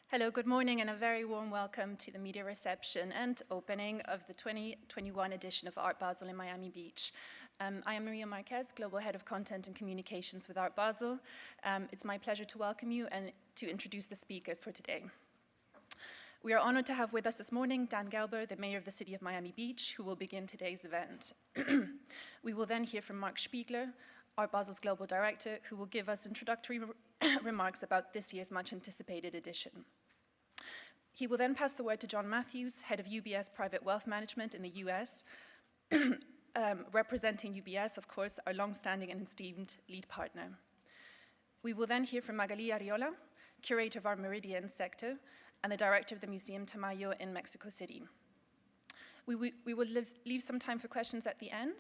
Hello, good morning, and a very warm welcome to the media reception and opening of the 2021 edition of Art Basel in Miami Beach. I am Maria Marquez, Global Head of Content and Communications with Art Basel. It's my pleasure to welcome you and to introduce the speakers for today. We are honored to have with us this morning Dan Gelber, the Mayor of the City of Miami Beach, who will begin today's event. We will then hear from Mark Spiegler, Art Basel's Global Director, who will give us introductory remarks about this year's much-anticipated edition. He will then pass the word to John Matthews, Head of UBS Private Wealth Management in the US, representing UBS, of course, our long-standing and esteemed lead partner. We will then hear from Margulies Collection, Curator of our Meridian sector, and the Director of the Museum Tamayo in Mexico City. We will leave some time for questions at the end.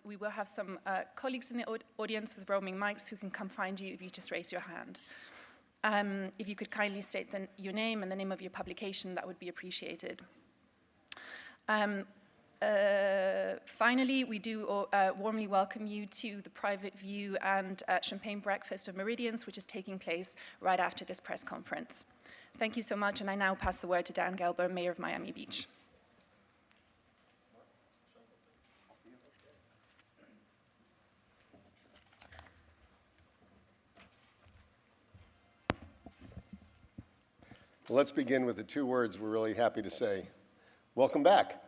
We will have some colleagues in the audience with roaming mics who can come find you if you just raise your hand. If you could kindly state your name and the name of your publication, that would be appreciated. Finally, we do warmly welcome you to the private view and champagne breakfast of Meridians, which is taking place right after this press conference. Thank you so much, and I now pass the word to Dan Gelber, Mayor of Miami Beach. Well, let's begin with the two words we're really happy to say. Welcome back.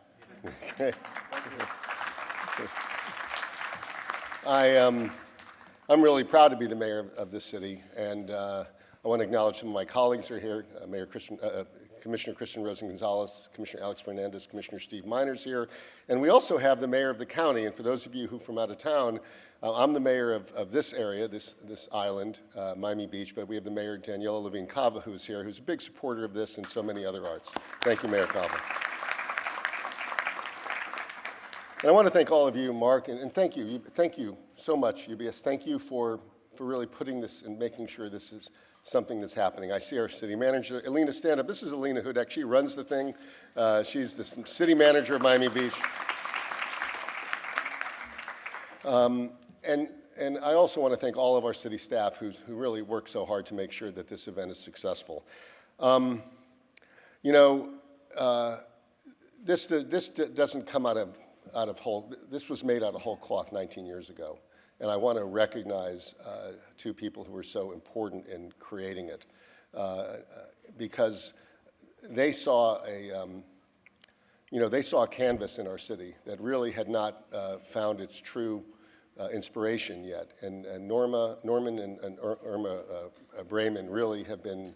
I'm really proud to be the mayor of this city, and I want to acknowledge some of my colleagues who are here, Commissioner Kristen Rosen-Gonzalez, Commissioner Alex Fernandez, Commissioner Steve Miners here, and we also have the mayor of the county. And for those of you who are from out of town, I'm the mayor of this area, this island, Miami Beach, but we have the mayor, Daniela Levine Cava, who's here, who's a big supporter of this and so many other arts. Thank you, Mayor Cava. And I want to thank all of you, Mark, and thank you so much, UBS. Thank you for really putting this and making sure this is something that's happening. I see our city manager, Alina, stand up. This is Alina Hudek. She runs the thing. She's the city manager of Miami Beach. And I also want to thank all of our city staff who really work so hard to make sure that this event is successful. This doesn't come out of whole, this was made out of whole cloth 19 years ago. And I want to recognize two people who were so important in creating it because they saw a canvas in our city that really had not found its true inspiration yet. And Norman and Irma Brayman really have been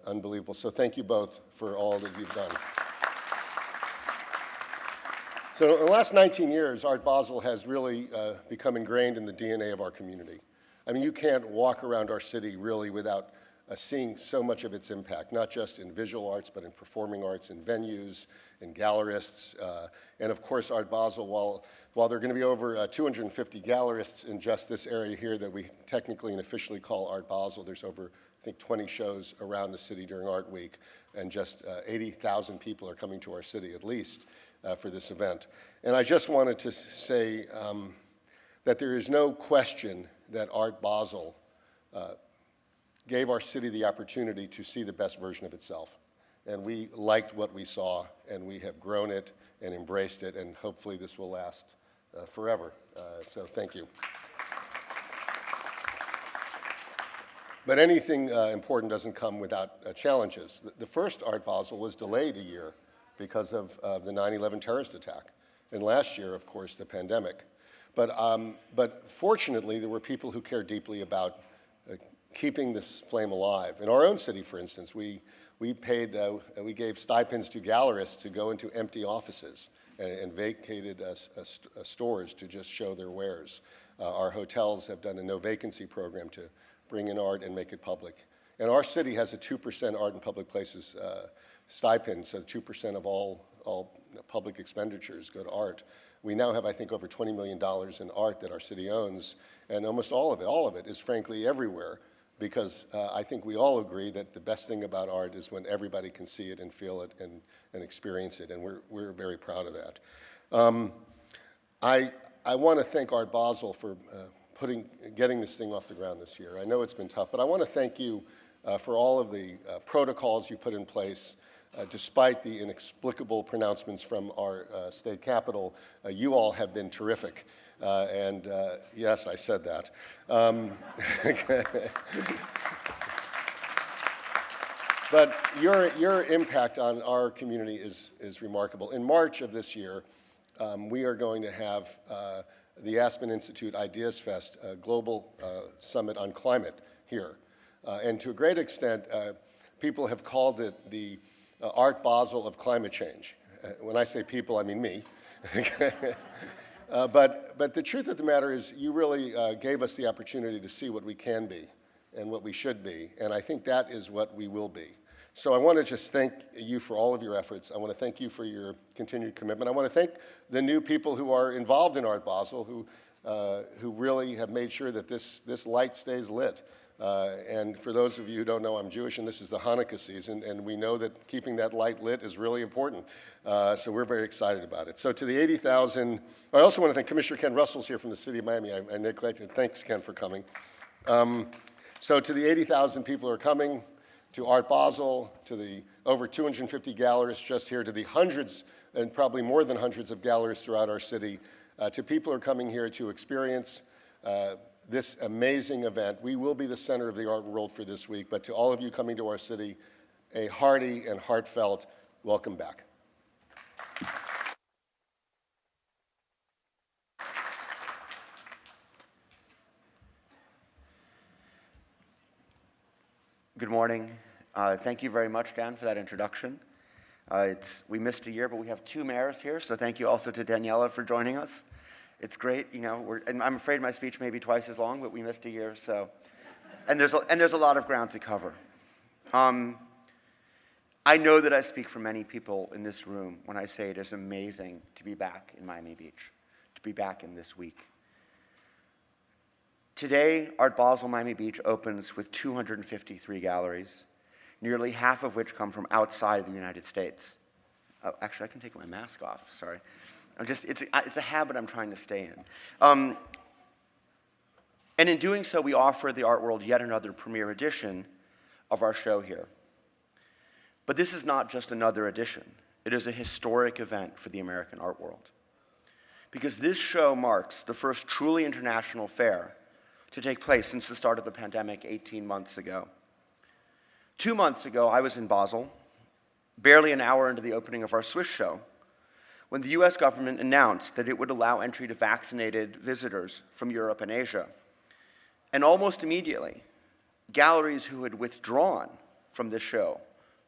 unbelievable. So thank you both for all that you've done. So in the last 19 years, Art Basel has really become ingrained in the DNA of our community. I mean, you can't walk around our city really without seeing so much of its impact, not just in visual arts, but in performing arts, in venues, in gallerists, and of course Art Basel, while there are going to be over 250 gallerists in just this area here that we technically and officially call Art Basel, there's over, I think, 20 shows around the city during Art Week, and just 80,000 people are coming to our city at least for this event. And I just wanted to say that there is no question that Art Basel gave our city the opportunity to see the best version of itself. And we liked what we saw, and we have grown it and embraced it, and hopefully this will last forever. So thank you. But anything important doesn't come without challenges. The first Art Basel was delayed a year because of the 9/11 terrorist attack. And last year, of course, the pandemic. But fortunately, there were people who cared deeply about keeping this flame alive. In our own city, for instance, we gave stipends to gallerists to go into empty offices and vacated stores to just show their wares. Our hotels have done a no vacancy program to bring in art and make it public. And our city has a 2% art in public places stipend, so 2% of all public expenditures go to art. We now have, I think, over $20 million in art that our city owns, and almost all of it is frankly everywhere, because I think we all agree that the best thing about art is when everybody can see it and feel it and experience it, and we're very proud of that. I want to thank Art Basel for getting this thing off the ground this year. I know it's been tough, but I want to thank you for all of the protocols you put in place. Despite the inexplicable pronouncements from our state capital, you all have been terrific. And yes, I said that. But your impact on our community is remarkable. In March of this year, we are going to have the Aspen Institute Ideas Fest, a global summit on climate here. And to a great extent, people have called it the Art Basel of climate change. When I say people, I mean me. But the truth of the matter is you really gave us the opportunity to see what we can be and what we should be, and I think that is what we will be. So I want to just thank you for all of your efforts. I want to thank you for your continued commitment. I want to thank the new people who are involved in Art Basel, who really have made sure that this light stays lit. And for those of you who don't know, I'm Jewish, and this is the Hanukkah season, and we know that keeping that light lit is really important. So we're very excited about it. So to the 80,000, I also want to thank Commissioner Ken Russell's here from the city of Miami. I neglected. Thanks, Ken, for coming. So to the 80,000 people who are coming, to Art Basel, to the over 250 galleries just here, to the hundreds and probably more than hundreds of galleries throughout our city, to people who are coming here to experience this amazing event. We will be the center of the art world for this week, but to all of you coming to our city, a hearty and heartfelt welcome back. Good morning. Thank you very much, Dan, for that introduction. We missed a year, but we have two mayors here, so thank you also to Daniela for joining us. It's great, you know, and I'm afraid my speech may be twice as long, but we missed a year, so. And there's a lot of ground to cover. I know that I speak for many people in this room when I say it is amazing to be back in Miami Beach, to be back in this week. Today, Art Basel Miami Beach opens with 253 galleries, nearly half of which come from outside of the United States. Oh, actually, I can take my mask off, sorry. It's a habit I'm trying to stay in. And in doing so, we offer the art world yet another premiere edition of our show here. But this is not just another edition. It is a historic event for the American art world. Because this show marks the first truly international fair to take place since the start of the pandemic 18 months ago. 2 months ago, I was in Basel, barely an hour into the opening of our Swiss show, when the US government announced that it would allow entry to vaccinated visitors from Europe and Asia. And almost immediately, galleries who had withdrawn from this show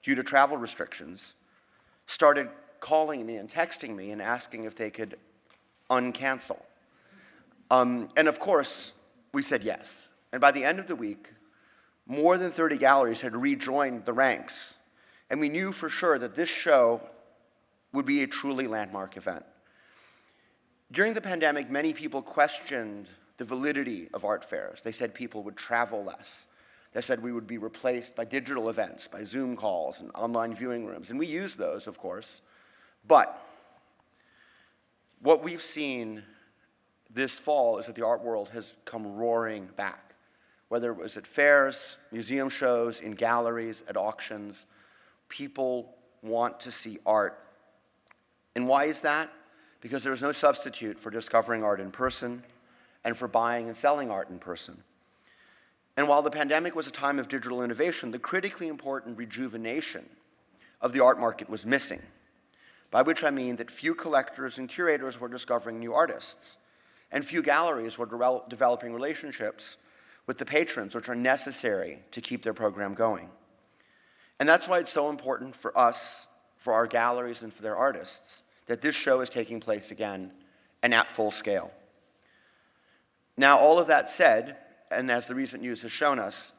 due to travel restrictions started calling me and texting me and asking if they could uncancel. And of course, we said yes. And by the end of the week, more than 30 galleries had rejoined the ranks. And we knew for sure that this show would be a truly landmark event. During the pandemic, many people questioned the validity of art fairs. They said people would travel less. They said we would be replaced by digital events, by Zoom calls and online viewing rooms. And we used those, of course. But what we've seen this fall is that the art world has come roaring back. Whether it was at fairs, museum shows, in galleries, at auctions, people want to see art. And why is that? Because there is no substitute for discovering art in person and for buying and selling art in person. And while the pandemic was a time of digital innovation, the critically important rejuvenation of the art market was missing, by which I mean that few collectors and curators were discovering new artists, and few galleries were developing relationships with the patrons, which are necessary to keep their program going. And that's why it's so important for us, for our galleries, and for their artists, that this show is taking place again and at full scale. Now, all of that said, and as the recent news has shown us,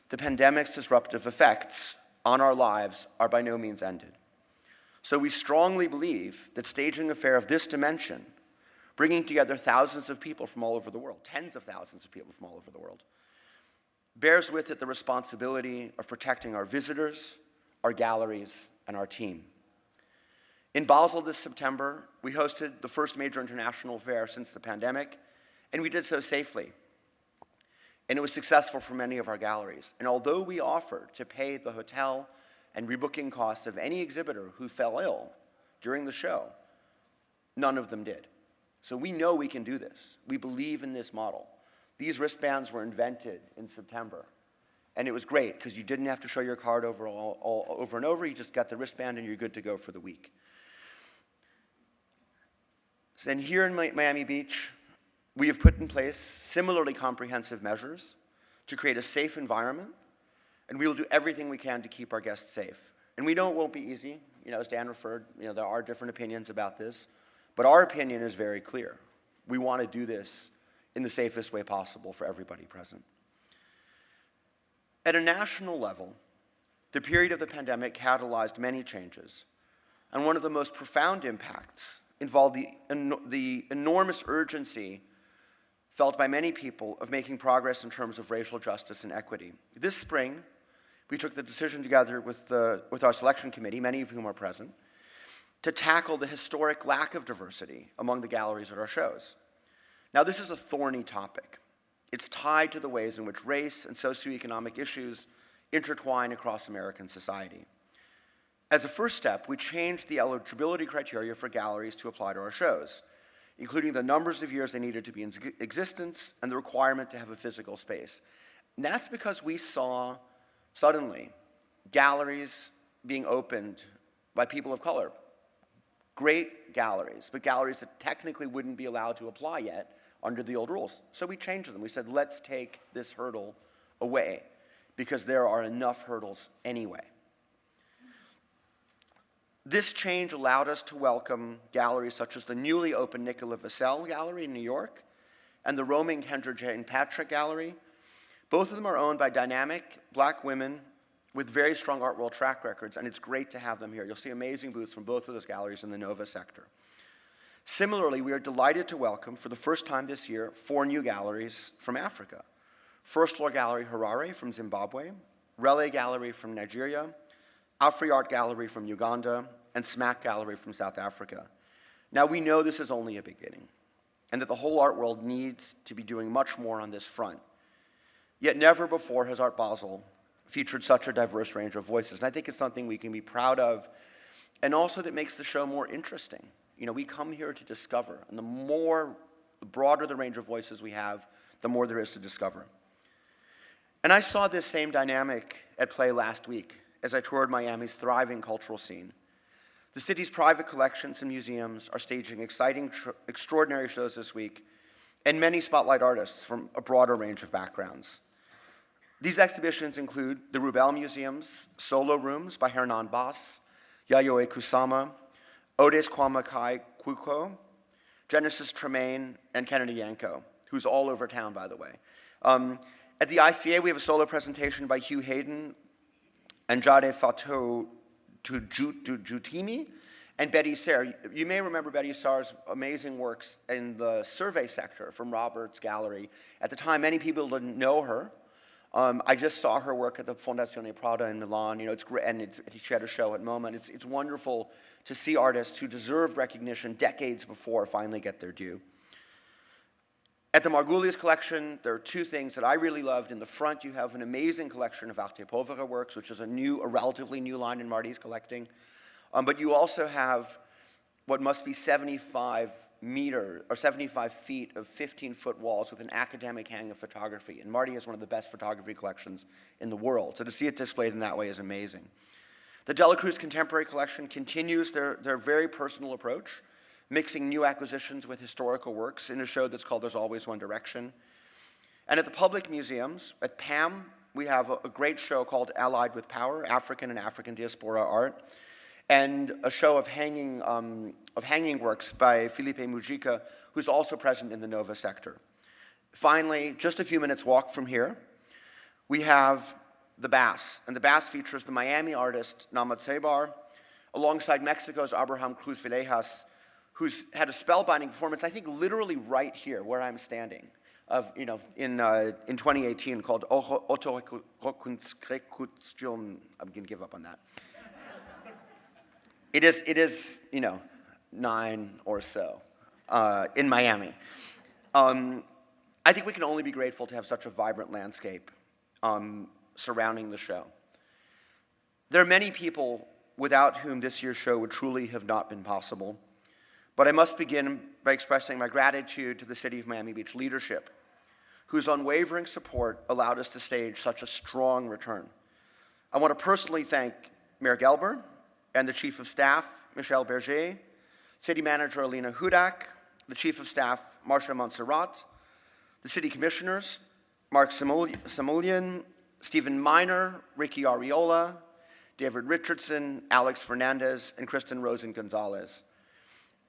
the pandemic's disruptive effects on our lives are by no means ended. So we strongly believe that staging a fair of this dimension, bringing together thousands of people from all over the world, tens of thousands of people from all over the world, bears with it the responsibility of protecting our visitors, our galleries, and our team. In Basel this September, we hosted the first major international fair since the pandemic, and we did so safely. And it was successful for many of our galleries. And although we offered to pay the hotel and rebooking costs of any exhibitor who fell ill during the show, none of them did. So we know we can do this. We believe in this model. These wristbands were invented in September. And it was great because you didn't have to show your card over and over. You just got the wristband and you're good to go for the week. So then here in Miami Beach, we have put in place similarly comprehensive measures to create a safe environment, and we will do everything we can to keep our guests safe. And we know it won't be easy. As Dan referred, there are different opinions about this, but our opinion is very clear. We want to do this in the safest way possible for everybody present. At a national level, the period of the pandemic catalyzed many changes, and one of the most profound impacts involved the enormous urgency felt by many people of making progress in terms of racial justice and equity. This spring, we took the decision together with our selection committee, many of whom are present, to tackle the historic lack of diversity among the galleries at our shows. Now, this is a thorny topic. It's tied to the ways in which race and socioeconomic issues intertwine across American society. As a first step, we changed the eligibility criteria for galleries to apply to our shows, including the numbers of years they needed to be in existence and the requirement to have a physical space. And that's because we saw, suddenly, galleries being opened by people of color. Great galleries, but galleries that technically wouldn't be allowed to apply yet under the old rules. So we changed them. We said, let's take this hurdle away, because there are enough hurdles anyway. This change allowed us to welcome galleries such as the newly opened Nicola Vassell Gallery in New York and the roaming Kendra Jane Patrick Gallery. Both of them are owned by dynamic Black women with very strong art world track records, and it's great to have them here. You'll see amazing booths from both of those galleries in the Nova sector. Similarly, we are delighted to welcome, for the first time this year, 4 new galleries from Africa. First Floor Gallery Harare from Zimbabwe, Relay Gallery from Nigeria, Afri Art Gallery from Uganda, and Smack Gallery from South Africa. Now, we know this is only a beginning, and that the whole art world needs to be doing much more on this front. Yet never before has Art Basel featured such a diverse range of voices, and I think it's something we can be proud of, and also that makes the show more interesting. We come here to discover, and the broader the range of voices we have, the more there is to discover. And I saw this same dynamic at play last week as I toured Miami's thriving cultural scene. The city's private collections and museums are staging exciting, extraordinary shows this week, and many spotlight artists from a broader range of backgrounds. These exhibitions include the Rubel Museum's Solo Rooms by Hernan Bas, Yayoi Kusama, Odes Kwamakai Kuko, Genesis Tremaine, and Kennedy Yanko, who's all over town, by the way. At the ICA, we have a solo presentation by Hugh Hayden and Jade Fatou Jutimi and Betty Sayre. You may remember Betty Sayre's amazing works in the survey sector from Roberts Gallery. At the time, many people didn't know her. I just saw her work at the Fondazione Prada in Milan. It's great, and she had a show at MoMA. And it's wonderful to see artists who deserved recognition decades before finally get their due. At the Margulies Collection, there are 2 things that I really loved. In the front, you have an amazing collection of Arte Povera works, which is a relatively new line in Marty's collecting. But you also have what must be 75 feet of 15-foot walls with an academic hang of photography. And Marty has one of the best photography collections in the world. So to see it displayed in that way is amazing. The Dela Cruz Contemporary Collection continues their very personal approach, mixing new acquisitions with historical works in a show that's called There's Always One Direction. And at the public museums, at PAM, we have a great show called Allied with Power, African and African Diaspora Art, and a show of hanging works by Felipe Mujica, who's also present in the Nova sector. Finally, just a few minutes walk from here, we have the BAS, and the BAS features the Miami artist Namat Sebar, alongside Mexico's Abraham Cruz Villejas, who's had a spellbinding performance, I think literally right here, where I'm standing, in 2018, called Otorekunstrekustion. I'm going to give up on that. It is 9 or so in Miami. I think we can only be grateful to have such a vibrant landscape surrounding the show. There are many people without whom this year's show would truly have not been possible, but I must begin by expressing my gratitude to the City of Miami Beach leadership, whose unwavering support allowed us to stage such a strong return. I want to personally thank Mayor Gelber and the Chief of Staff, Michel Berger, City Manager Alina Hudak, the Chief of Staff, Marcia Montserrat, the City Commissioners, Mark Samulian, Stephen Miner, Ricky Ariola, David Richardson, Alex Fernandez, and Kristen Rosen-Gonzalez,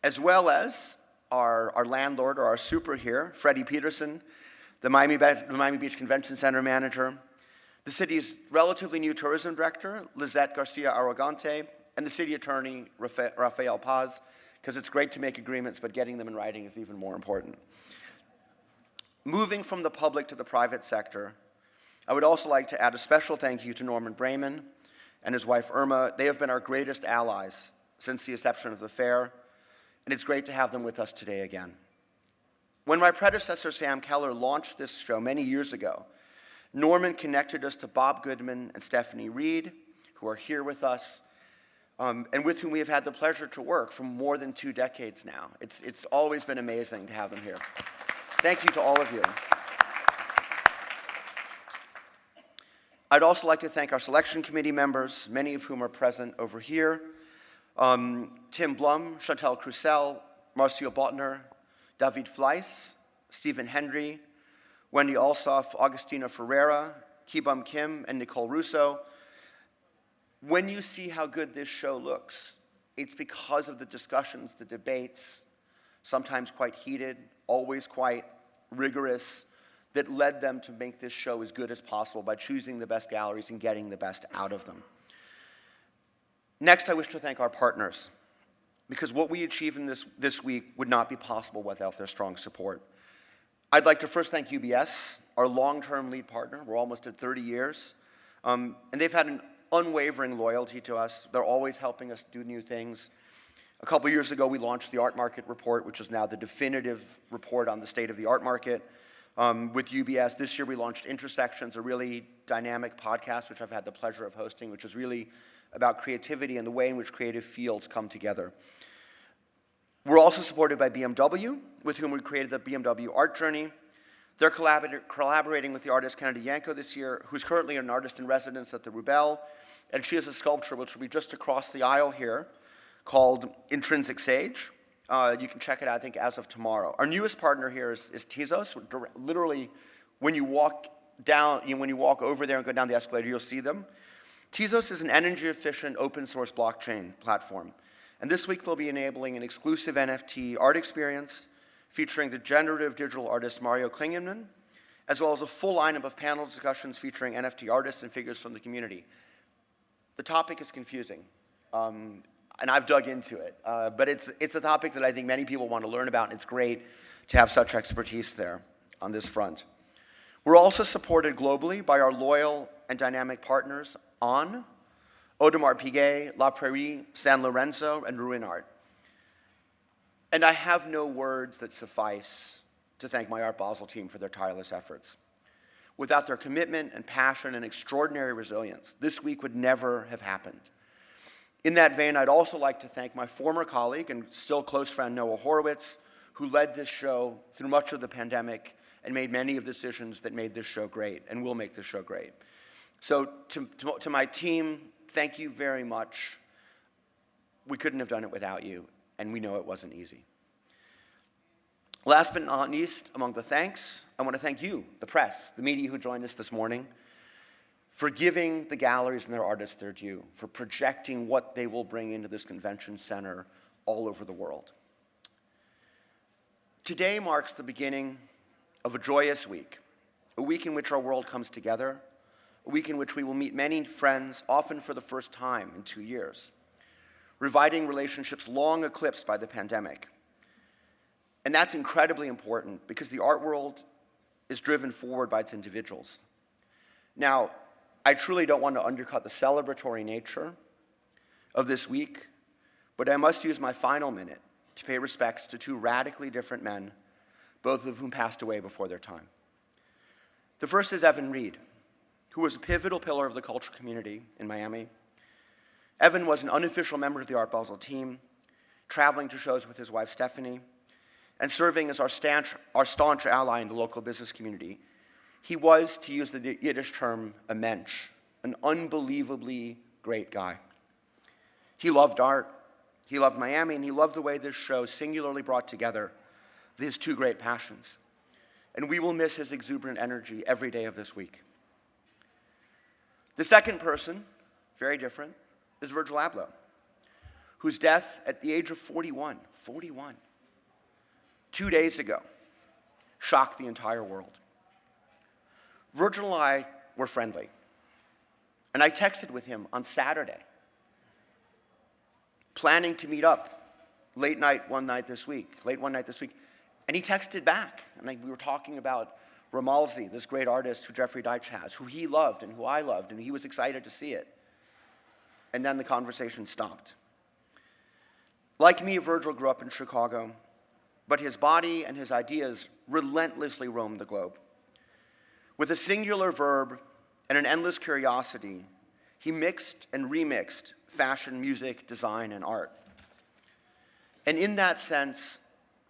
as well as our landlord, or our super here, Freddie Peterson, the Miami Beach Convention Center manager, the city's relatively new tourism director, Lizette Garcia Arrogante, and the city attorney, Rafael Paz, because it's great to make agreements, but getting them in writing is even more important. Moving from the public to the private sector, I would also like to add a special thank you to Norman Brayman and his wife Irma. They have been our greatest allies since the inception of the fair, and it's great to have them with us today again. When my predecessor, Sam Keller, launched this show many years ago, Norman connected us to Bob Goodman and Stephanie Reed, who are here with us, and with whom we have had the pleasure to work for more than 2 decades now. It's always been amazing to have them here. Thank you to all of you. I'd also like to thank our selection committee members, many of whom are present over here. Tim Blum, Chantal Crucel, Marcio Botner, David Fleiss, Stephen Hendry, Wendy Alsop, Augustina Ferreira, Kibum Kim, and Nicole Russo. When you see how good this show looks, it's because of the discussions, the debates, sometimes quite heated, always quite rigorous, that led them to make this show as good as possible by choosing the best galleries and getting the best out of them. Next, I wish to thank our partners, because what we achieve in this week would not be possible without their strong support. I'd like to first thank UBS, our long-term lead partner. We're almost at 30 years. And they've had an unwavering loyalty to us. They're always helping us do new things. A couple years ago, we launched the Art Market Report, which is now the definitive report on the state of the art market. With UBS, this year we launched Intersections, a really dynamic podcast, which I've had the pleasure of hosting, which is really about creativity and the way in which creative fields come together. We're also supported by BMW, with whom we created the Bmw Art Journey. They're collaborating with the artist Kennedy Yanko this year, who's currently an artist in residence at the Rubel, and she has a sculpture which will be just across the aisle here called Intrinsic Sage. You can check it out, I think, as of tomorrow. Our newest partner here is Tezos. Literally, when you walk over there and go down the escalator, you'll see them. Tezos is an energy-efficient, open-source blockchain platform. And this week, they'll be enabling an exclusive NFT art experience featuring the generative digital artist Mario Klingenman, as well as a full lineup of panel discussions featuring NFT artists and figures from the community. The topic is confusing, and I've dug into it, but it's a topic that I think many people want to learn about, and it's great to have such expertise there on this front. We're also supported globally by our loyal and dynamic partners on Audemars Piguet, La Prairie, San Lorenzo, and Ruin Art. And I have no words that suffice to thank my Art Basel team for their tireless efforts. Without their commitment and passion and extraordinary resilience, this week would never have happened. In that vein, I'd also like to thank my former colleague and still close friend, Noah Horowitz, who led this show through much of the pandemic and made many of the decisions that made this show great and will make this show great. So to my team, thank you very much. We couldn't have done it without you, and we know it wasn't easy. Last but not least, among the thanks, I want to thank you, the press, the media who joined us this morning, for giving the galleries and their artists their due, for projecting what they will bring into this convention center all over the world. Today marks the beginning of a joyous week, a week in which our world comes together, a week in which we will meet many friends, often for the first time in 2 years, reviving relationships long eclipsed by the pandemic. And that's incredibly important because the art world is driven forward by its individuals. Now, I truly don't want to undercut the celebratory nature of this week, but I must use my final minute to pay respects to 2 radically different men, both of whom passed away before their time. The first is Evan Reed, who was a pivotal pillar of the culture community in Miami. Evan was an unofficial member of the Art Basel team, traveling to shows with his wife Stephanie, and serving as our staunch ally in the local business community. He was, to use the Yiddish term, a mensch, an unbelievably great guy. He loved art, he loved Miami, and he loved the way this show singularly brought together his two great passions. And we will miss his exuberant energy every day of this week. The second person, very different, is Virgil Abloh, whose death at the age of 41, 2 days ago, shocked the entire world. Virgil and I were friendly, and I texted with him on Saturday, planning to meet up late one night this week, and he texted back, and we were talking about Ramalzi, this great artist who Jeffrey Deitch has, who he loved and who I loved, and he was excited to see it. And then the conversation stopped. Like me, Virgil grew up in Chicago, but his body and his ideas relentlessly roamed the globe. With a singular verb and an endless curiosity, he mixed and remixed fashion, music, design, and art. And in that sense,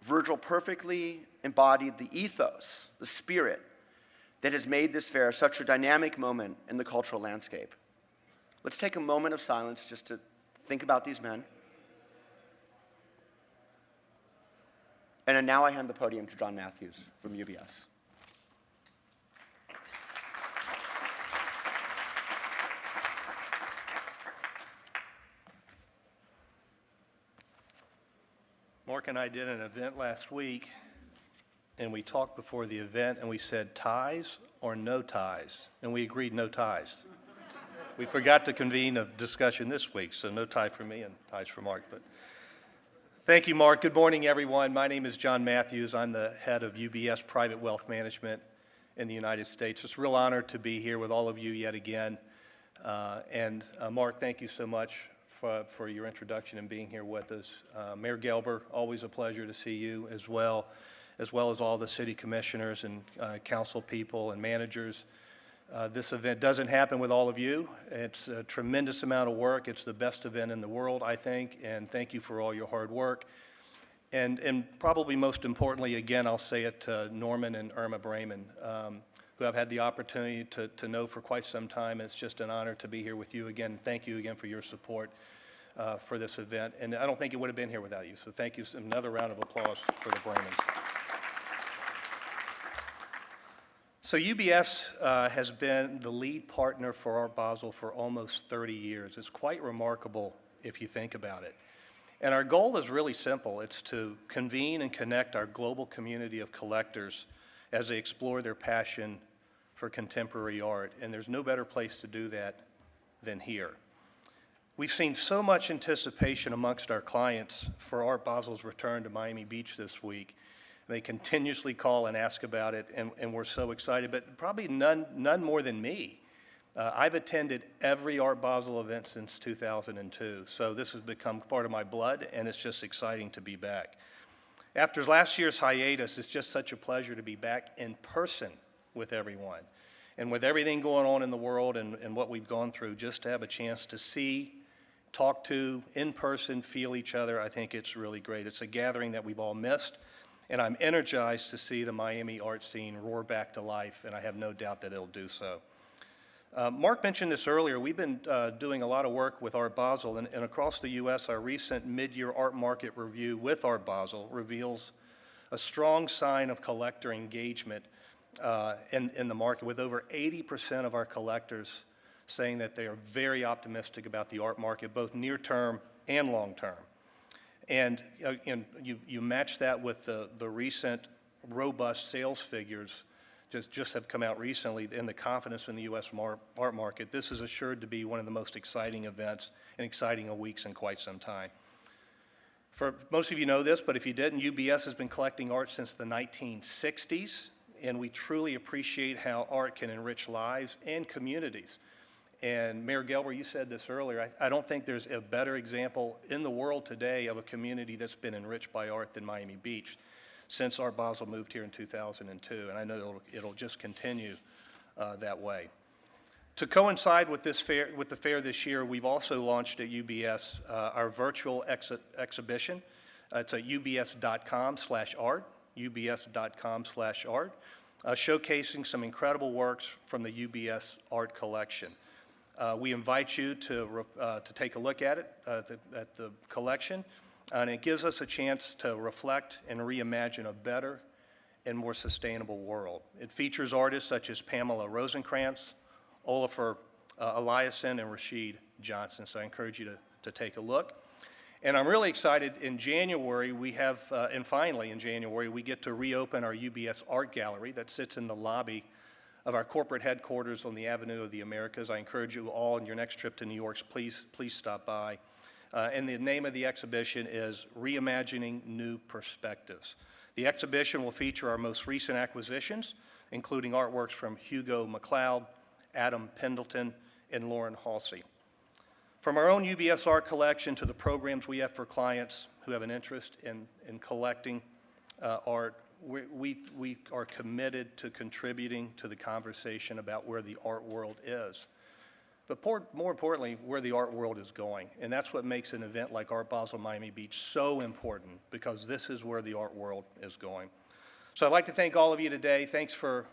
Virgil perfectly embodied the ethos, the spirit, that has made this fair such a dynamic moment in the cultural landscape. Let's take a moment of silence just to think about these men. And now I hand the podium to John Matthews from UBS. Mark and I did an event last week, and we talked before the event, and we said ties or no ties, and we agreed no ties. We forgot to convene a discussion this week, so no tie for me and ties for Mark. But thank you, Mark. Good morning, everyone. My name is John Matthews. I'm the head of UBS Private Wealth Management in the United States. It's a real honor to be here with all of you yet again. Mark, thank you so much for your introduction and being here with us. Mayor Gelber, always a pleasure to see you as well as all the city commissioners and council people and managers. This event doesn't happen with all of you. It's a tremendous amount of work. It's the best event in the world, I think, and thank you for all your hard work. And probably most importantly, again, I'll say it to Norman and Irma Brayman, who I've had the opportunity to know for quite some time. It's just an honor to be here with you again. Thank you again for your support for this event. And I don't think it would have been here without you, so thank you. Another round of applause for the Braymans. So UBS has been the lead partner for Art Basel for almost 30 years. It's quite remarkable if you think about it. And our goal is really simple. It's to convene and connect our global community of collectors as they explore their passion for contemporary art. And there's no better place to do that than here. We've seen so much anticipation amongst our clients for Art Basel's return to Miami Beach this week. They continuously call and ask about it, and we're so excited, but probably none more than me. I've attended every Art Basel event since 2002, so this has become part of my blood, and it's just exciting to be back. After last year's hiatus, it's just such a pleasure to be back in person with everyone. And with everything going on in the world and what we've gone through, just to have a chance to see, talk to, in person, feel each other, I think it's really great. It's a gathering that we've all missed. And I'm energized to see the Miami art scene roar back to life, and I have no doubt that it'll do so. Mark mentioned this earlier. We've been doing a lot of work with Art Basel, and across the U.S., our recent mid-year art market review with Art Basel reveals a strong sign of collector engagement in the market, with over 80% of our collectors saying that they are very optimistic about the art market, both near-term and long-term. And you match that with the recent robust sales figures just have come out recently, and the confidence in the U.S. art market. This is assured to be one of the most exciting events and exciting weeks in quite some time. For most of you know this, but if you didn't, UBS has been collecting art since the 1960s, and we truly appreciate how art can enrich lives and communities. And Mayor Gelber, you said this earlier, I don't think there's a better example in the world today of a community that's been enriched by art than Miami Beach. since Art Basel moved here in 2002, and I know it'll just continue that way. To coincide with this fair, with the fair this year, we've also launched at UBS our virtual exhibition. It's at ubs.com/art, ubs.com/art, showcasing some incredible works from the UBS Art Collection. We invite you to take a look at it, at the collection, and it gives us a chance to reflect and reimagine a better and more sustainable world. It features artists such as Pamela Rosenkrantz, Olafur Eliasson, and Rashid Johnson, so I encourage you to take a look. And I'm really excited, in January, we have, and finally in January, we get to reopen our UBS Art Gallery that sits in the lobby of our corporate headquarters on the Avenue of the Americas. I encourage you all on your next trip to New York, please stop by. And the name of the exhibition is Reimagining New Perspectives. The exhibition will feature our most recent acquisitions, including artworks from Hugo MacLeod, Adam Pendleton, and Lauren Halsey. From our own UBS Art Collection to the programs we have for clients who have an interest in collecting art, we are committed to contributing to the conversation about where the art world is. But more importantly, where the art world is going. And that's what makes an event like Art Basel Miami Beach so important, because this is where the art world is going. So I'd like to thank all of you today. Thanks for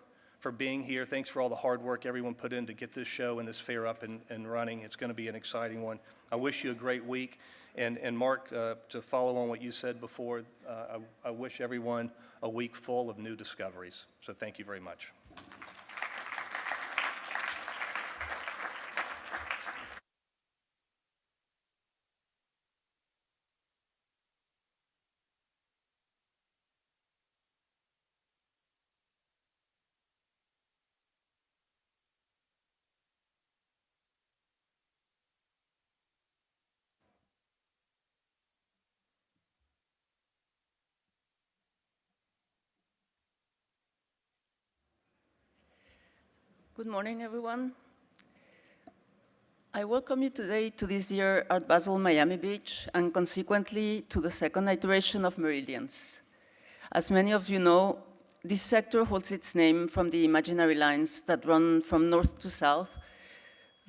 being here. Thanks for all the hard work everyone put in to get this show and this fair up and running. It's going to be an exciting one. I wish you a great week. And Mark, to follow on what you said before, I wish everyone a week full of new discoveries. So thank you very much. Good morning, everyone. I welcome you today to this year's Art Basel Miami Beach, and consequently to the second iteration of Meridians. As many of you know, this sector holds its name from the imaginary lines that run from north to south,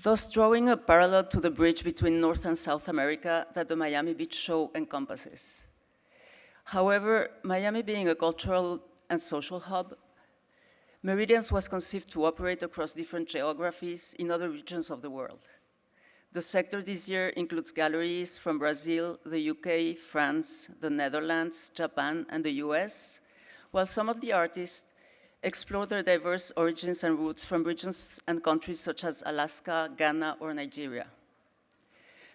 thus drawing a parallel to the bridge between North and South America that the Miami Beach show encompasses. However, Miami being a cultural and social hub, Meridians was conceived to operate across different geographies in other regions of the world. The sector this year includes galleries from Brazil, the UK, France, the Netherlands, Japan, and the US, while some of the artists explore their diverse origins and roots from regions and countries such as Alaska, Ghana, or Nigeria.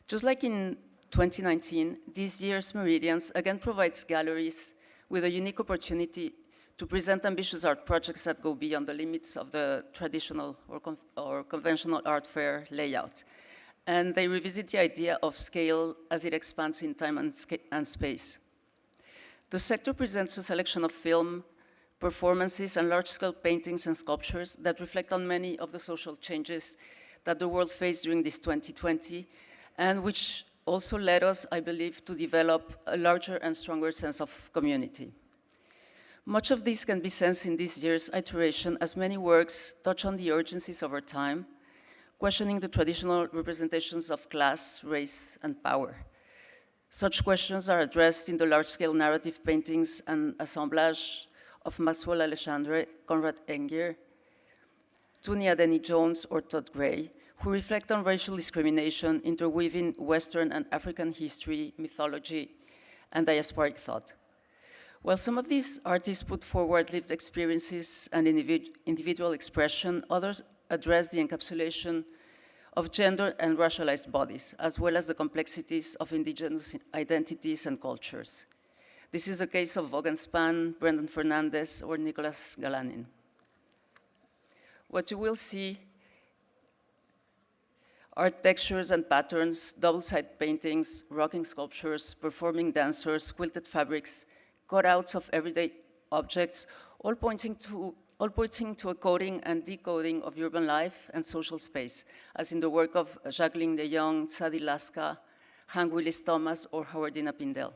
Just like in 2019, this year's Meridians again provides galleries with a unique opportunity to present ambitious art projects that go beyond the limits of the traditional or conventional art fair layout. And they revisit the idea of scale as it expands in time and space. The sector presents a selection of film, performances, and large-scale paintings and sculptures that reflect on many of the social changes that the world faced during this 2020, and which also led us, I believe, to develop a larger and stronger sense of community. Much of this can be sensed in this year's iteration, as many works touch on the urgencies of our time, questioning the traditional representations of class, race, and power. Such questions are addressed in the large-scale narrative paintings and assemblage of Maxwell Alexandre, Conrad Engier, Tunia Denny Jones, or Todd Gray, who reflect on racial discrimination, interweaving Western and African history, mythology, and diasporic thought. While some of these artists put forward lived experiences and individual expression, others address the encapsulation of gender and racialized bodies, as well as the complexities of indigenous identities and cultures. This is the case of Vaughan Spann, Brendan Fernandez, or Nicholas Galanin. What you will see are textures and patterns, double-sided paintings, rocking sculptures, performing dancers, quilted fabrics, cutouts of everyday objects, all pointing to a coding and decoding of urban life and social space, as in the work of Jacqueline de Jong, Sadie Laska, Hank Willis Thomas, or Howardina Pindell.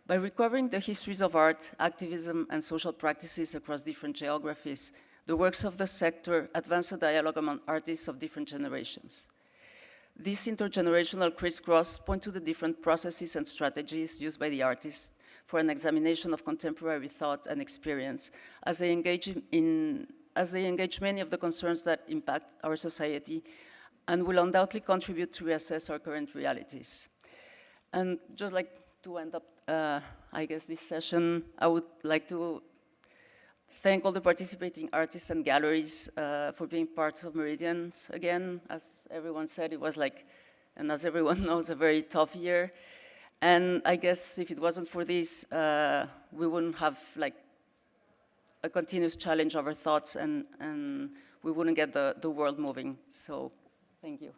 By recovering the histories of art, activism, and social practices across different geographies, the works of the sector advance a dialogue among artists of different generations. This intergenerational crisscross point to the different processes and strategies used by the artists for an examination of contemporary thought and experience as they engage many of the concerns that impact our society and will undoubtedly contribute to reassess our current realities. And just like to end up, I guess, this session, I would like to thank all the participating artists and galleries for being part of Meridians again. As everyone said, it was like, and as everyone knows, a very tough year. And I guess if it wasn't for this, we wouldn't have like a continuous challenge of our thoughts, and we wouldn't get the world moving. So thank you.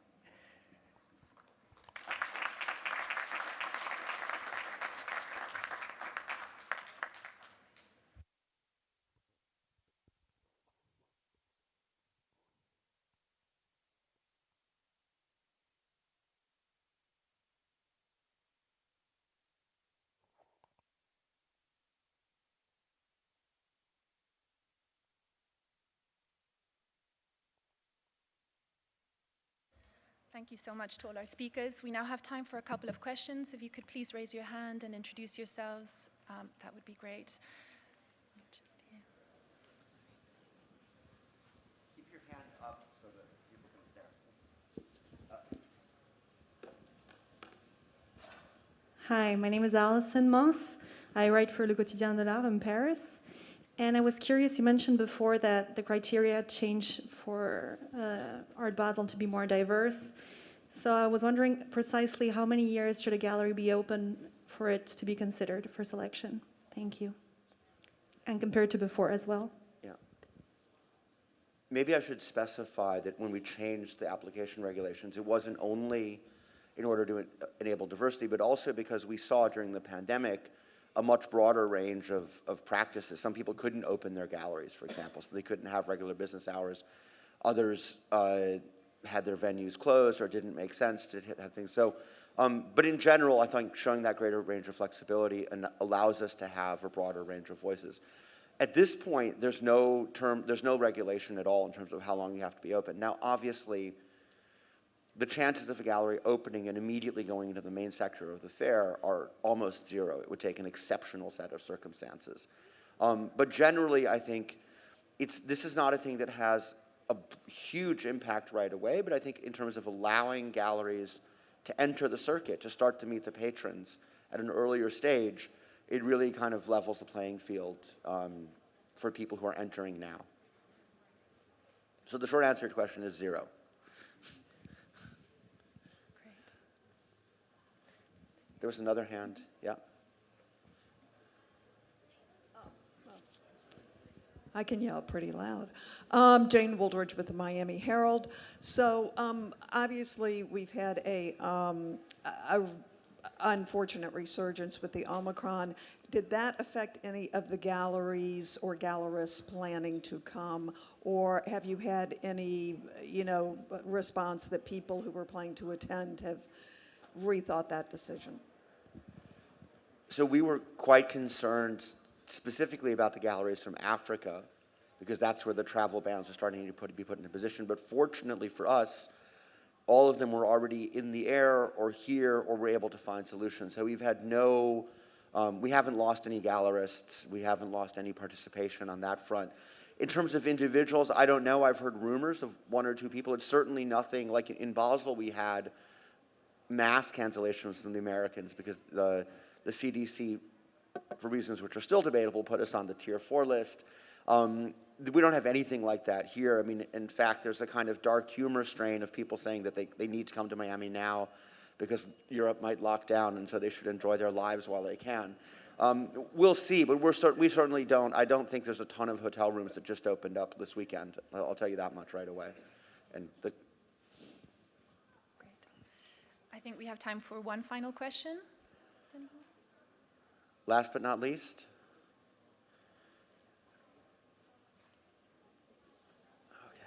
Thank you so much to all our speakers. We now have time for a couple of questions. If you could please raise your hand and introduce yourselves, that would be great. Just here. Keep your hand up so that people can stare. Hi, my name is Alison Moss. I write for Le Quotidien de l'Art in Paris. And I was curious, you mentioned before that the criteria changed for Art Basel to be more diverse. So I was wondering precisely how many years should a gallery be open for it to be considered for selection? Thank you. And compared to before as well. Yeah. Maybe I should specify that when we changed the application regulations, it wasn't only in order to enable diversity, but also because we saw during the pandemic a much broader range of practices. Some people couldn't open their galleries, for example, so they couldn't have regular business hours. Others had their venues closed or didn't make sense to have things. So, but in general, I think showing that greater range of flexibility allows us to have a broader range of voices. At this point, there's no regulation at all in terms of how long you have to be open. Now, obviously, the chances of a gallery opening and immediately going into the main sector of the fair are almost zero. It would take an exceptional set of circumstances. But generally, I think this is not a thing that has a huge impact right away, but I think in terms of allowing galleries to enter the circuit, to start to meet the patrons at an earlier stage, it really kind of levels the playing field for people who are entering now. So the short answer to your question is zero. There was another hand, yeah. I can yell pretty loud. Jane Wooldridge with the Miami Herald. So obviously we've had a unfortunate resurgence with the Omicron. Did that affect any of the galleries or gallerists planning to come, or have you had any, response that people who were planning to attend have rethought that decision? So we were quite concerned specifically about the galleries from Africa, because that's where the travel bans are starting to be put into position. But fortunately for us, all of them were already in the air or here, or were able to find solutions. So we've had we haven't lost any gallerists. We haven't lost any participation on that front. In terms of individuals, I don't know. I've heard rumors of one or two people. It's certainly nothing like in Basel. We had mass cancellations from the Americans because the CDC, for reasons which are still debatable, put us on the Tier 4 list. We don't have anything like that here. I mean, in fact, there's a kind of dark humor strain of people saying that they need to come to Miami now because Europe might lock down, and so they should enjoy their lives while they can. We'll see, but we certainly don't. I don't think there's a ton of hotel rooms that just opened up this weekend. I'll tell you that much right away. And Great. I think we have time for one final question. Last but not least. Okay.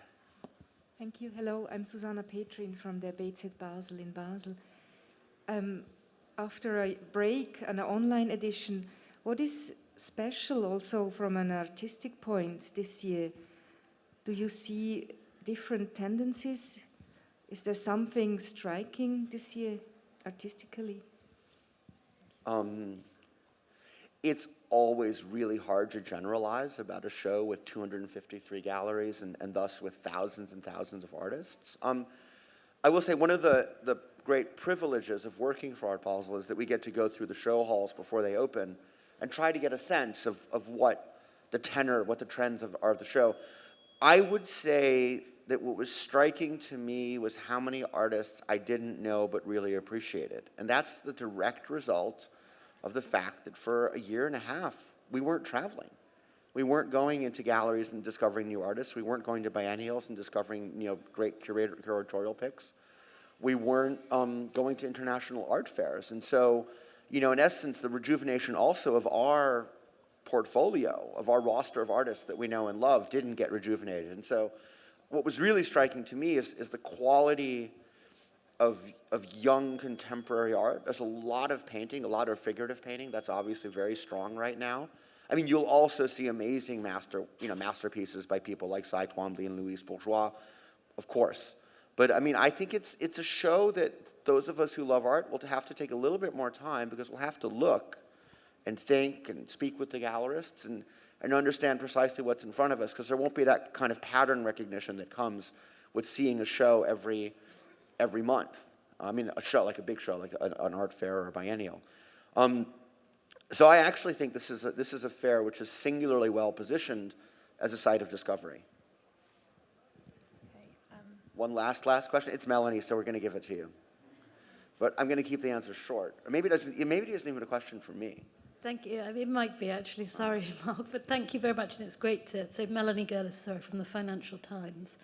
Thank you. Hello, I'm Susanna Petrin from der BZ Basel in Basel. after a break, an online edition, what is special also from an artistic point this year? Do you see different tendencies? Is there something striking this year artistically? It's always really hard to generalize about a show with 253 galleries and thus with thousands and thousands of artists. I will say one of the great privileges of working for Art Basel is that we get to go through the show halls before they open and try to get a sense of what the tenor, what the trends are of the show. I would say that what was striking to me was how many artists I didn't know but really appreciated. And that's the direct result of the fact that for a year and a half, we weren't traveling. We weren't going into galleries and discovering new artists. We weren't going to biennials and discovering great curatorial picks. We weren't going to international art fairs. And so, in essence, the rejuvenation also of our portfolio, of our roster of artists that we know and love, didn't get rejuvenated. And so what was really striking to me is the quality of young contemporary art. There's a lot of painting, a lot of figurative painting. That's obviously very strong right now. I mean, you'll also see amazing masterpieces by people like Cy Twombly and Louise Bourgeois, of course. But I mean, I think it's a show that those of us who love art will have to take a little bit more time, because we'll have to look and think and speak with the gallerists and understand precisely what's in front of us, because there won't be that kind of pattern recognition that comes with seeing a show every month. I mean, a show, like a big show, like an art fair or a biennial. So I actually think this is a fair which is singularly well positioned as a site of discovery. Okay, One last question. It's Melanie, so we're going to give it to you. But I'm going to keep the answer short. Or maybe it isn't even a question for me. Thank you. It might be, actually. Sorry, Mark. But thank you very much. And it's great to... So Melanie Gerlis, sorry, from the Financial Times.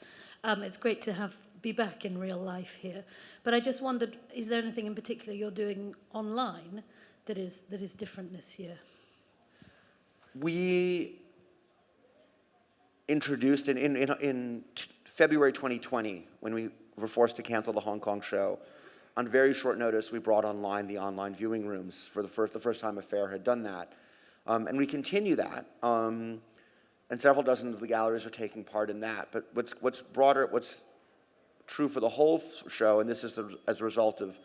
It's great to be back in real life here. But I just wondered, is there anything in particular you're doing online that is different this year? We introduced in February 2020, when we were forced to cancel the Hong Kong show, on very short notice, we brought online the online viewing rooms for the first time a fair had done that. And we continue that. And several dozen of the galleries are taking part in that. But what's true for the whole show, and this is as a result of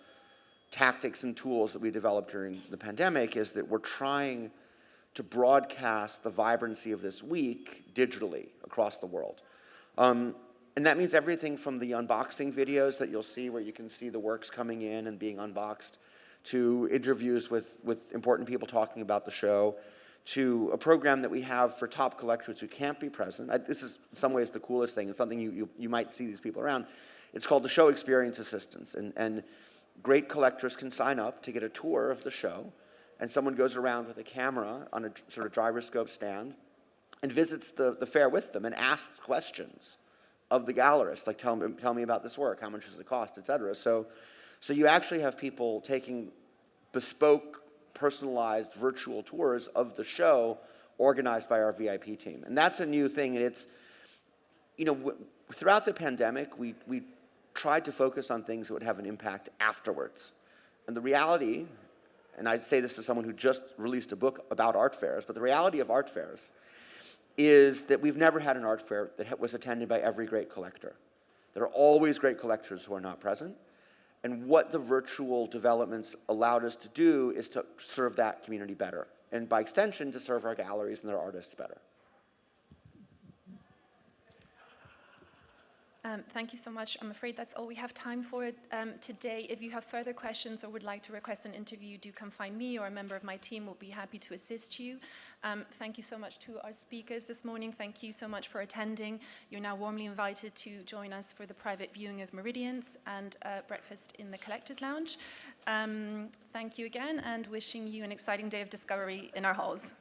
tactics and tools that we developed during the pandemic, is that we're trying to broadcast the vibrancy of this week digitally across the world. And that means everything from the unboxing videos that you'll see where you can see the works coming in and being unboxed, to interviews with important people talking about the show, to a program that we have for top collectors who can't be present. This is in some ways the coolest thing. It's something you might see these people around. It's called the Show Experience Assistance. And great collectors can sign up to get a tour of the show, and someone goes around with a camera on a sort of gyroscope stand and visits the fair with them and asks questions of the gallerist, like tell me about this work, how much does it cost, et cetera. So you actually have people taking bespoke, personalized virtual tours of the show organized by our VIP team. And that's a new thing. And it's, throughout the pandemic, we tried to focus on things that would have an impact afterwards. And the reality, and I say this as someone who just released a book about art fairs, but the reality of art fairs is that we've never had an art fair that was attended by every great collector. There are always great collectors who are not present. And what the virtual developments allowed us to do is to serve that community better. And by extension, to serve our galleries and their artists better. Thank you so much. I'm afraid that's all we have time for today. If you have further questions or would like to request an interview, do come find me, or a member of my team will be happy to assist you. Thank you so much to our speakers this morning. Thank you so much for attending. You're now warmly invited to join us for the private viewing of Meridians and breakfast in the Collectors Lounge. Thank you again, and wishing you an exciting day of discovery in our halls.